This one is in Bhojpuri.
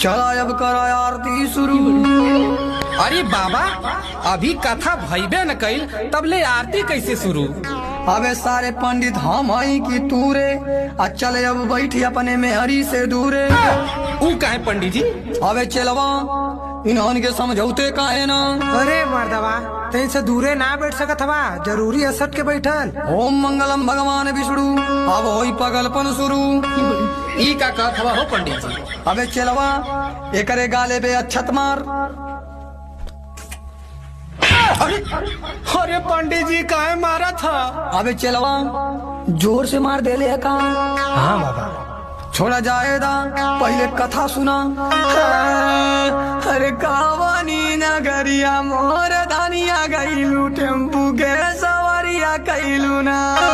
चला अब करा आरती शुरू। अरे बाबा, अभी कथा भइबे न कइल, तब ले आरती कैसे शुरू? अबे सारे पंडित हम आई की तूरे, चले अब बैठी अपने में हरी से दूरे। ऊ काहे पंडित जी? अबे चलवा इन्होंने के समझौते काहे ना। अरे मर्दवा, तेन से दूरे ना बैठ सकत हवा, जरूरी असट के बैठल। ओम मंगलम भगवान विष्णु, अब होई पगलपन शुरू। ई का कहत हवा हो पंडित जी? अबे चलवा एकरे गाले पे अच्छत मार। अरे पंडित जी काहे मारा था? अबे चलवा जोर से मार दे ले का। हाँ बाबा। छोड़ा जाएगा पहले कथा सुना। अरे कावानी नगरिया मोर धानिया गईलू, टेम्पू के सवारिया कैलू ना।